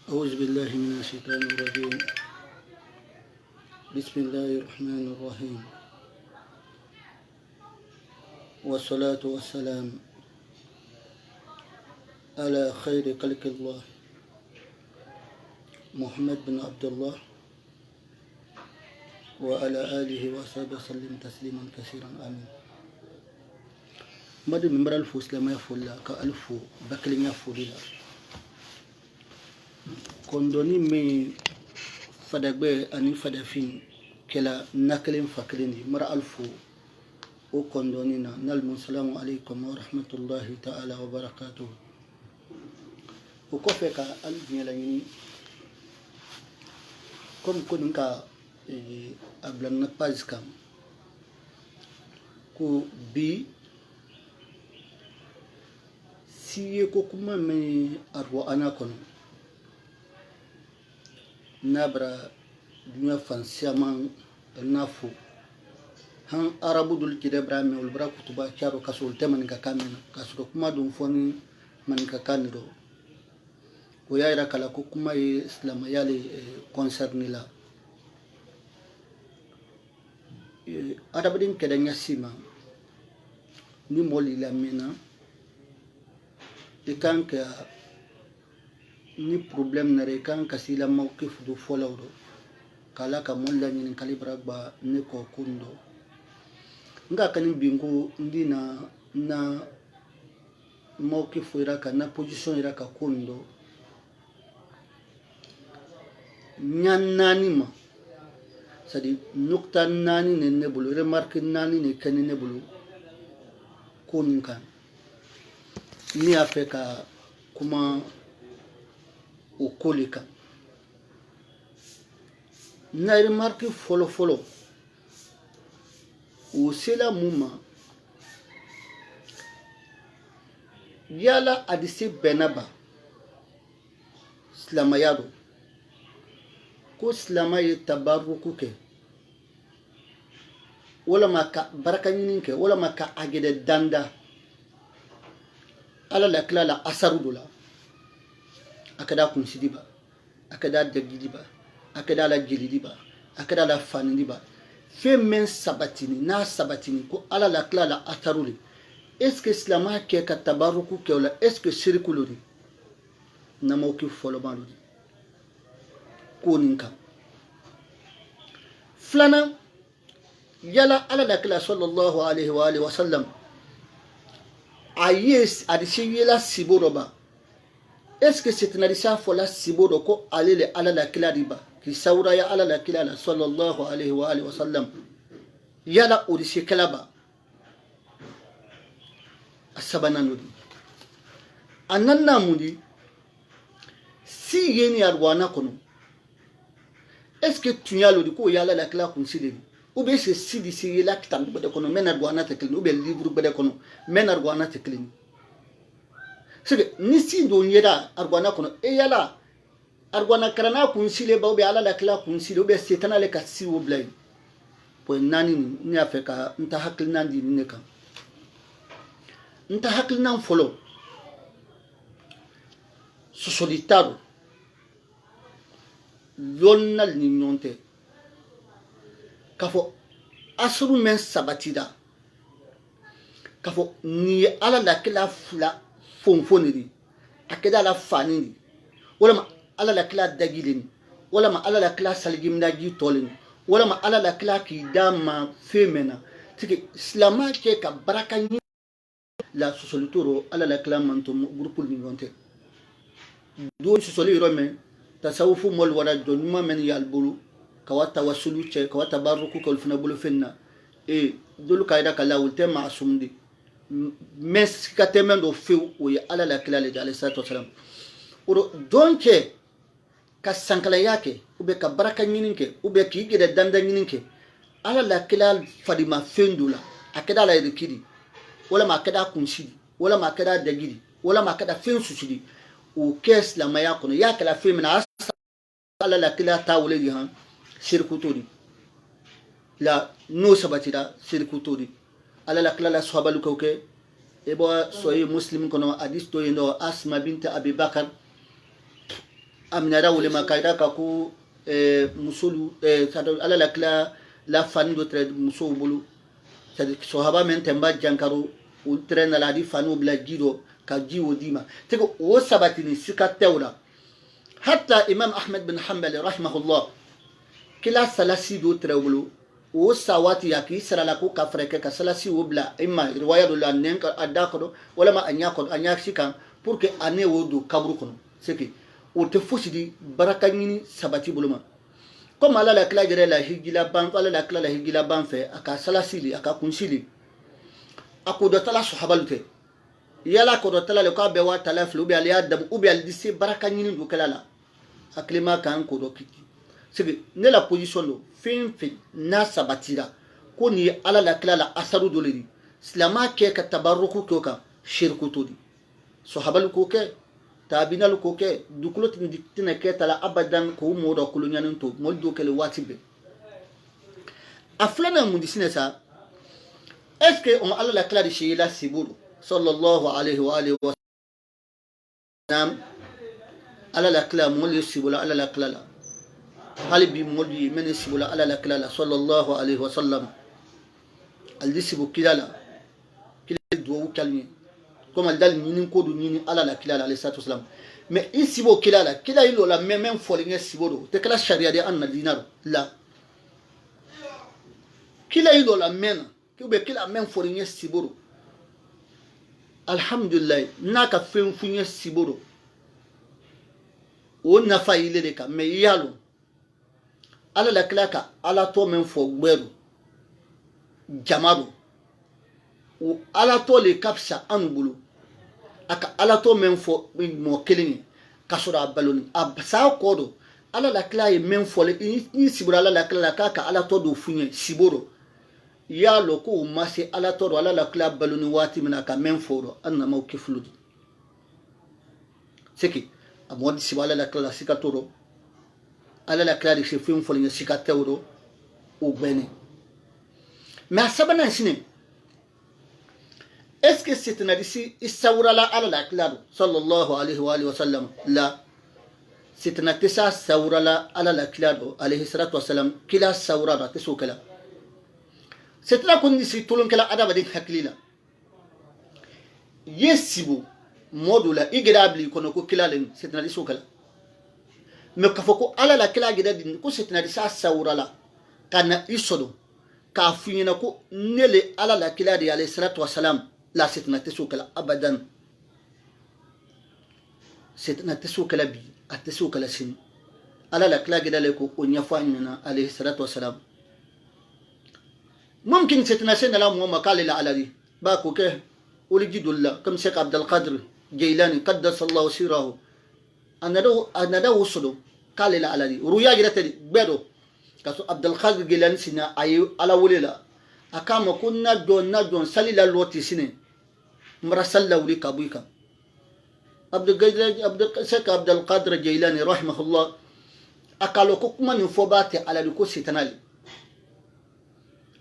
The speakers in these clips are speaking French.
أعوذ بالله من الشيطان الرجيم. بسم الله الرحمن الرحيم. والصلاة والسلام على خير خلق الله محمد بن عبد الله وعلى آله وصحبه وسلم تسليما كثيرا آمين. مدى من برا الفوس لما يفول كألفو بكلين يفول لا كندوني مي فدغبه اني فدفين كلا نكلين فكلين مرا الفو او كندونينا نال السلام عليكم ورحمه الله تعالى وبركاته وكفك الجلاني كم كنكا ablan page kam ko bi siye ko kuma me arwa ana kono nabra dunya fansiaman nafu han arabu dul kidebra me ulbra kutuba charo kasul teman ka kamena kasro kuma dum foni man ka kaniro ko yaira kala ko kuma islam yale concerni la adabadin kedanya sima ni moli la mena ikanka ni problème nare kan kasila mawqif du folawdo kala ka molla ni kalibra ba ne ko kundo nga kanin bingo ndina na mawqif iraka na position iraka kundo nyanani ma sadi nukta nani ne nebulu remarque nani ne kani nebulu kunkan ni afeka kuma ukolika na remarque folo usela muma yala adisi benaba islamayado ko islamaye tabaruku ke wala maka baraka nyinin ke wala maka agede danda ala la kala la asarudula akada kunsidiba akada dagidiba akada la gilidiba akada la fanidiba fe men sabatini na sabatini ko ala la kala la ataruli est-ce que islama ke ka tabaruku ke wala est-ce que shirkuludi na mawki folo baludi ko ninka flana yala ala la kala sallallahu alaihi wa alihi wa sallam ayes adisi yela siboroba. Est-ce que c'est une risa fola siboro ko alele ala la kila riba ki saura ya ala la kila sallallahu alaihi wa alihi wa sallam yala udisi kalaba asabana nudi ananna mudi si yeni arwana kono. Est-ce que tu yalo di ko yala la kila considérer ou bien c'est si disi yela kitam bede kono men arwana teklin ou bien livre bede kono men arwana teklin ni si do nyeda argwana kono e yala argwana karana kunsile ba be ala la kala kunsile be setana le kasi wo blay po nani ni afeka nta hakil nandi ni kam nta hakil nan folo so solitaro lonnal ni nyonte kafo asru men sabatida kafo ni ala la kala fula fonfoniri akeda la fanini wala ma ala la kla dagilini wala ma ala la kla saligimda gi tolini wala ma ala la kla ki dama femena tike islama ke ka baraka ni la sosolitoro ala la kla manto groupe ni gonte do sosoli rome tasawufu mol wala donuma men yalbulu kawata wasulu che kawata baruku kol fina bulu fenna e dolu kaida kala ulte masumdi mais katemen do few o ya ala la kila le jale salatu wasalam oro donke ka sankala yake ube ka baraka nyininke ube ki gede danda nyininke ala la kila fadima fendula akeda la rikidi wala ma akeda kunsidi wala ma akeda dagidi wala ma akeda fensusidi o kes la maya kono yake la femina ala la kila tawle di han shirkutodi la no sabatida shirkutodi ala la kala sahabalu kawke ebo soyi muslim kono hadith to yendo Asma bint Abi Bakar aminara wole makaida kaku musulu ala la kila la fani do tre muso bulu c'est sohaba men temba jankaru ultre na la di fanu bla jido ka jiwo dima tego o sabatini sika tewla hatta imam ahmed bin hanbal rahimahullah kila salasi do tre bulu o sawati yaki sara la ko kafreke ka salasi wobla imma riwaya do la nen ka adako wala ma anya sika pour que ane wodo kabru kono c'est que o te fosidi baraka nyini sabati buluma comme ala la kila jere la higila ban ala la kila la higila ban fe aka salasili aka kunsili akodo tala sahabalute yala ko do tala le ko be wa tala flu be ali adam ubi al disi baraka nyini do kala la aklima kan ko do kiki c'est ne la position lo fin na sabatira ko ni ala la kila la asaru do ledi islama ke ka tabarruku ko ka shirku to di sahabal ko ke tabinal ko ke dukulo tin ke tala abadan ko mo do kulu nyanin to mo do kele watibe aflana mu disine sa est-ce que on alla la cla de shila siburu sallallahu alayhi wa alihi wa sallam alla la cla mo le sibula alla la cla la halibi mo di men sibula alla la cla la sallallahu alayhi wa sallam al disibu kilala kilal do kalmi comme al dal nyinin ko do nyinin alla la kilala alayhi salatu wasalam mais ici bo kilala kila ilo la même folinge sibodo te kala sharia de anna dinar la kila ilo la men kube kila même folinge sibodo alhamdulillah naka fen funye sibodo o nafa ile de ka mais yalo alla la kilaka alla to men fo gberu jamado o alla to le kapsa anbulu aka ala to men fo mo kelini kasura baloni absa kodo ala la claye men fo le ni sibura ala la kla ka ala to do funye siboro ya loko mase ala to ala la kla baloni wati mina ka men fo do anna mawkifludi seki amodi sibala la kla sikatoro ala la kla de chefin fo le sikatoro o bene mais sabana sine est-ce que c'est un hadith isawrala ala la klado sallallahu alayhi wa alihi wa sallam la c'est un hadith sawrala ala la klado alayhi salatu wa salam kila sawrala tesukala c'est la condition tulun kala adaba din haklila yesibu modula igradabli kono ko kila len c'est un hadith sukala mais kafoko ala la kila gidadin ko c'est un hadith sawrala kana isodo ka funyina ko nele ala la kila di alayhi salatu wa salam la setna tesukala abadan setna tesukala bi atesukala sin ala la kla gidale ko onya fanyina alayhi salatu wasalam mumkin setna sen la mu makale la aladi ba ko ke ulijidullah kam Sheikh Abdul Qadir Jailani qaddas Allah sirahu anada wusudo kale la aladi ruya gidate bedo kaso Abdul Qadir Jailani sina ayu ala wulela akama kunna don salila loti sine مرسل لي كابويكا Sheikh Abdul Qadir Jailani rahimahullah akalo kokuma ni fobate ala liko sitanali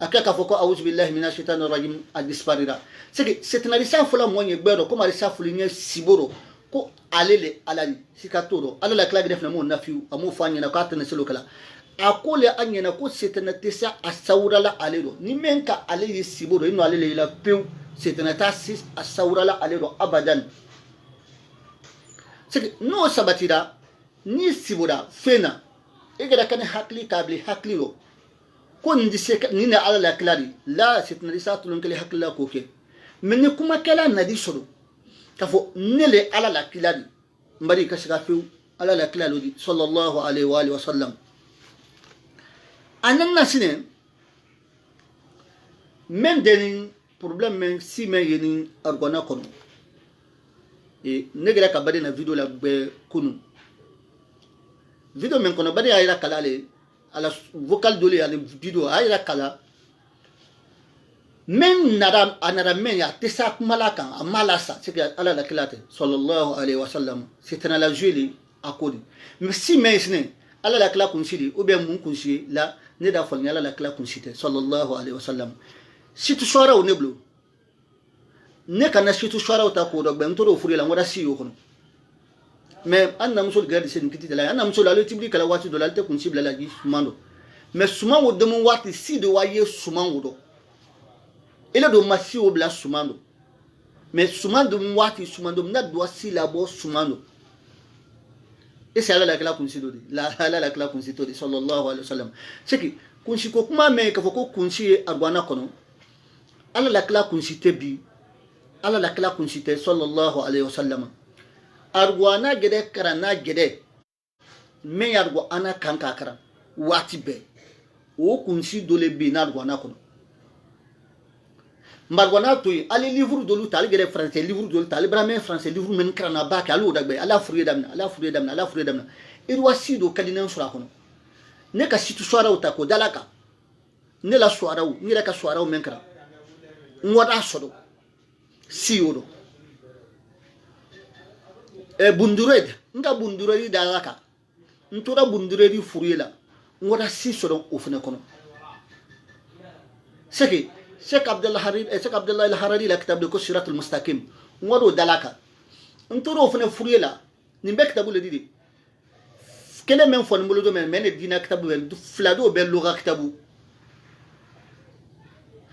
akaka foko a'udhu billahi minash shaitanir rajim adisparira sigi sitanali sa fula monye gbero ko mari sa fulinye siboro ko alele alali sikatoro alala kala gidef na mo nafiu amu fanya na ka tan selo kala akole anyena ko sitanati sa asawrala alelo ni menka alele siboro ino alele la peu sitanata sis asawrala alelo abadan sigi no sabatira ni sibura fena igada kan hakli kabli hakli lo kon dise ni na ala la klari la sitna risatulun kali hakla ko ke minni kuma kala nadi soro kafo nele ala la klari mbari ka shiga fi ala la klari sallallahu alaihi wa alihi wasallam anan nasine men den problème men si men yeni argona kono e negera ka bade na video la be kunu video men kono bade ayira kala le ala vocal dole ala video ayira kala men nara anara men ya tesa malaka amala sa c'est ala la kilate sallallahu alaihi wasallam c'est na la juli akodi mais si men isne ala la kala kunsidi ou bien mun kunsi la ne da fol ala la kala kunsite sallallahu alaihi wasallam si tu sora o neblo ne kana si tu sora o ta ko do ben to do furi la ngoda si yo kono mais an na muso garde sen kiti la an na muso la le tibli kala wati do la te kun sibla la gi sumando mais suman de mon wati si de waye suman wodo ele do masi o bla sumando mais suman de mon wati sumando na do si la bo sumando et c'est là la kun sido la kun sido sallallahu alaihi wasallam c'est que kun si ko kuma me ka foko kun si agwana kono ala la kun site bi ala la kun site sallallahu alaihi wasallam arwana gede karana gede me yargo ana kanka kara wati be o kunsi dole be na arwana kono marwana toy ali livre dolu tal gede français livre dolu tal brame français livre men karana ba ka alu dagbe ala furiye damna irwa sido kadinan sura kono ne ka situ soara uta ko dalaka ne la soara u ni ka soara u men kara ngoda sodo siyodo bundured nga bunduredi dalaka ntora bunduredi furiyela ngoda si sodo ofune kono seki Sheikh Abdullah al-Harari la kitab de Sirat al-Mustaqim ngodo dalaka ntoro ofune furiyela nimbe kitabu le didi kele men fon muludo men dina kitabu ben flado be lugha kitabu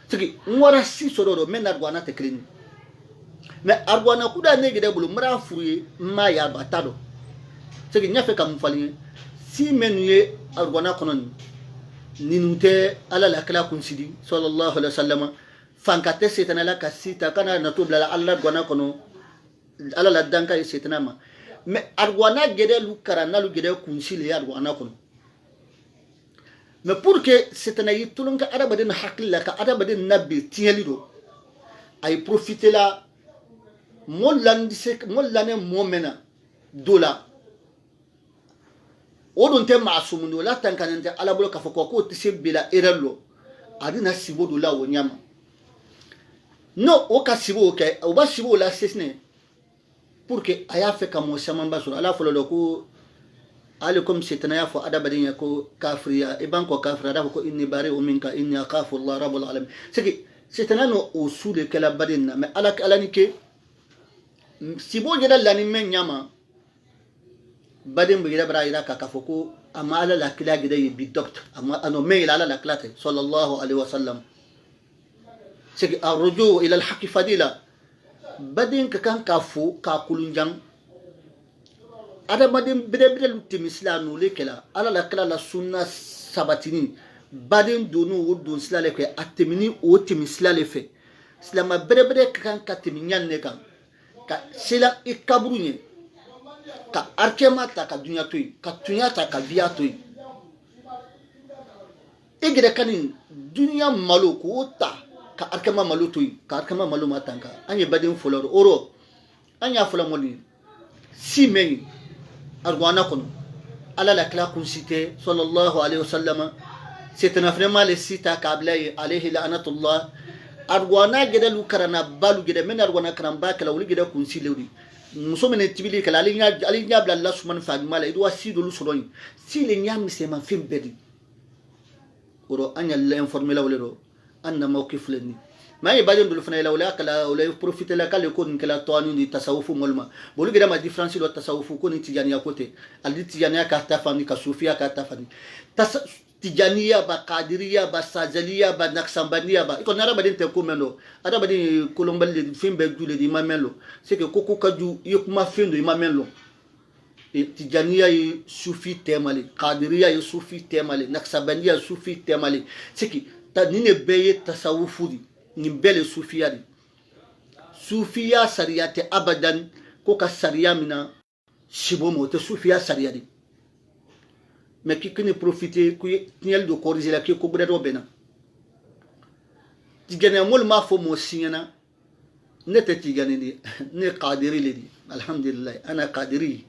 seki ngoda si sodo men arwana teklini mais arwana kuda ne gede bulu mara furuye ma ya batado c'est que nyafe kam fali si menuye arwana konon ninute ala la kala kunsidi sallallahu alaihi wasallam fankate setana la kasita kana na tobla alla arwana kono ala la danka setana ma mais arwana gede lu karana lu gede kunsili arwana kono mais pour que setana yitulunga arabadin hakilla ka arabadin nabi tielido ay profiter la mollane momena dola odon te maasum do la tankanante ala bolo ka foko ko tise bela erelo adina sibo do la wonyama no o ka sibo ke o ba sibo la sesne pour que aya fe ka mo samamba sur ala folo ko ale comme setana ya fo adabadin ko kafriya e banko kafra da ko inni bari o minka inni akhafu allah rabbul alamin c'est que setana no o sule kala badina mais ala ni ke sibo jeda lani men nyama badin bi dabra ira ka kafoko amma ala la kila gida yi bi doctor amma ano me ala la klate sallallahu alaihi wasallam sigi arruju ila alhaq fadila badin ka kan kafu ka kulunjang ada badin bide lu timislanu lekela ala la kala la sunna sabatini badin donu wudun silale ke atemini o timislale fe silama bide kan ka timinyan ne kan ka sila ikabruñe ka arkema ta ka dunya toy ka tunya ta ka biya toy igre kanin dunya malo ko ta ka arkema malo toy ka arkema malo matanka anye badin folor oro anya fola moli si men arwana kono ala la kala kun cité sallallahu alayhi wasallam c'était vraiment le sita kablay alayhi la'natullah arwana gede lu karana balu gede men arwana karamba kala wuli gede kun silewri muso men tibili kala alinya bla Allah subhanahu fa mala ido wasido lu sodoni sile nyam se man fim bedi oro anya la informer la wulero anna mawqif lani ma yibadin dul fana la wala kala wala profiter la kala ko kala tawani di tasawufu molma bolu gede ma difference lo tasawufu ko ni tijani ya kote aldi tijani ya ka tafani ka sufia ka tafani tijaniya ba qadiriya ba sajaliya ba naksambaniya ba iko nara badin te ko meno ada badin kolombal le fimbe dule di mamelo c'est que koko kaju yekuma findo di mamelo e tijaniya yi sufi temali qadiriya yi sufi temali naksambaniya sufi temali c'est que ta nine beye tasawufudi ni bele sufiya di sufiya sariyate abadan ko ka sariya mina shibomo te sufiya sariya di mais qui ne profite qui tiel do corriger la qui ko bude do bena tigane mol ma fo mo singana nete tigane ni ne qadiri ledi alhamdulillah ana qadiri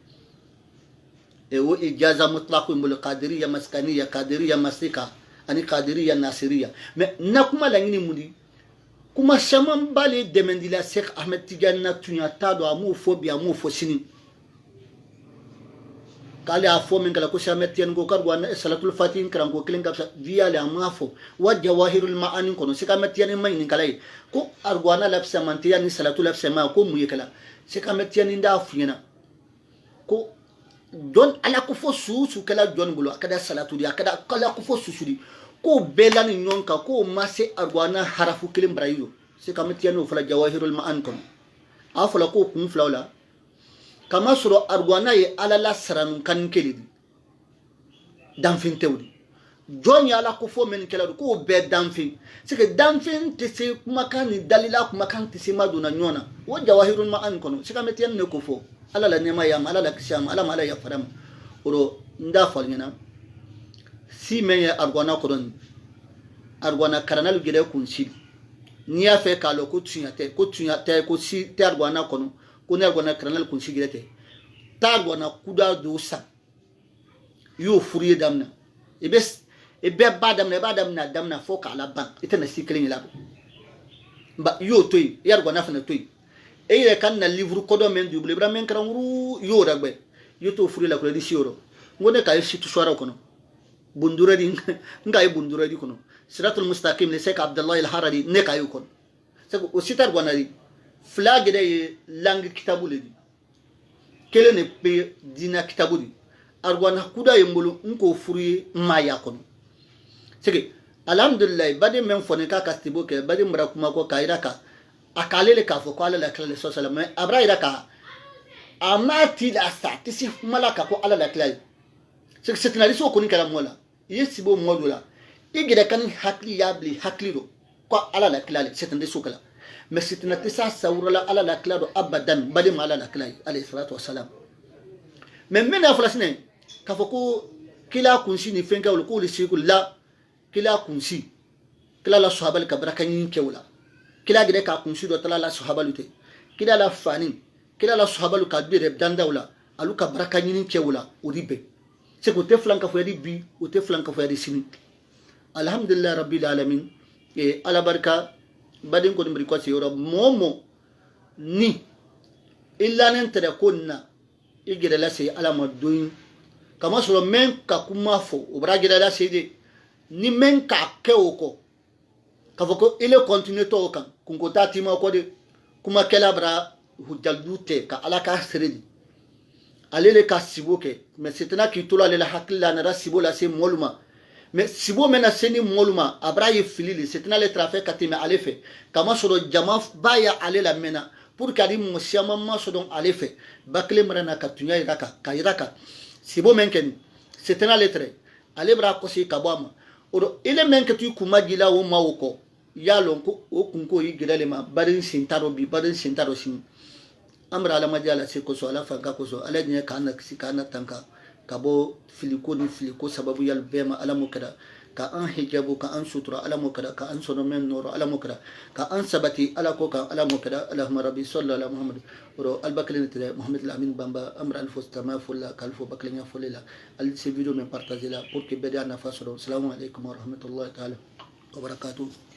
e wo ijaza mutlaq mul qadiriya maskaniya qadiriya masika ani qadiriya nasiriya mais nakuma la ngini mudi kuma shaman bale demendila Sheikh Ahmed Tidiane na tunya tado amu phobia amu fo sini kali afo min kala ko shametien go kar wana salatul fatin kran ko kilin kapsa via le amafo wa jawahirul maani kono sika metien mai ni kala ko arwana lapsa mantiya ni salatul lapsa ma ko muye kala sika metien nda afuyena ko don ala ko fo su kala jon bulo akada salatu di akada kala ko fo susudi ko belani nyonka ko mase arwana harafu kilim brayo c'est comme tiano fala jawahirul ma'an kon afala ko kun flawla kama suro arwana ye ala la saranun kan kelidi danfin tewdi joni ala ko fo men kala ko be danfin c'est que danfin te se kuma kan ni dalila kuma kan te se maduna nyona wo jawahirul ma'an kon c'est comme tiano ko fo ala la nema yam ala la kisham ala mala ya faram oro nda falnyana si men ya arwana kodon arwana karanal gide kun si ni ya fe kalo ko tunyate ko si te arwana kono ko ne arwana karanal kun si gide ta arwana kuda do sa yo furiye damna ebe badamna fo kala ban itana sikelin la ba yo toy ya arwana fana toy e kan na livre kodo men du blebra men kran ru yo ragbe yo to furiye la ko di sioro ngone kay situ swara kono bundura di ngai bundura di kono siratul mustaqim le Sheikh Abdullah al-Harari ne kayu kon sako o sitar gonari flag de lang kitabu le di kele ne pe dina kitabu di arwana kuda yembulu nko furi maya kon seke alhamdulillah bade men fone ka kastibo ke bade mra kuma ko kaira ka akalele ka fo ko ala la kala sallallahu alaihi abra ira ka amati la statisi malaka ko ala la kala seke setinali so ko ni kala mola yesibo modula igida kan hakli yabli hakli do ko ala la klale setande sukala mais setna tisa sawrala ala la klado abadan badi ma ala la klale alayhi salatu wassalam mais mena flasne ka foko kila kunsi ni fenka wala ko li sikul la kila kunsi kila la sahabal kabra kan yin kewla kila gide ka kunsi do tala la sahabalute kila la fani kila la sahabalu ka bire dandawla alu ka baraka yin kewla odibe c'est ko te flanka fo yadi bi o te flanka fo yadi sini alhamdulillah rabbil alamin e ala barka badin ko dum ko se yoro momo ni illa nan tada konna igida la sai ala madoyin kama soro men ka kuma fo o bra gida la sai de ni men ka kewko ka foko ile continue to kan kun ko tatima ko de kuma kela bra hujjal dute ka ala ka siredi alele ka siboke mais setna ki tola le hakilla na rasibo la se moluma mais sibo mena seni moluma abraye filili setna le trafic katime alefe kama soro jama baya alela mena pour kadi musiama masodon alefe bakle marana katunya iraka kairaka sibo menken setna letre alebra ko si kabama oro ile menke tu kuma gila wo mawko yalon ko o kunko yi gidale ma barin sintaro bi barin sintaro sin amra ala majala se ko so ala fanka ko so ala nya kana sikana tanka kabo filiko ni filiko sababu yal bema ala mukada ka an hijabu ka an sutura ala mukada ka an sono men noro ala mukada ka an sabati ala ko ka ala mukada allahumma rabbi sallallahu ala muhammad ro al baklin tele muhammad al amin bamba amra al fustama fulla kalfo baklin fulla al ce video me partager la pour que beda na fasoro assalamu alaikum wa rahmatullahi ta'ala wa barakatuh.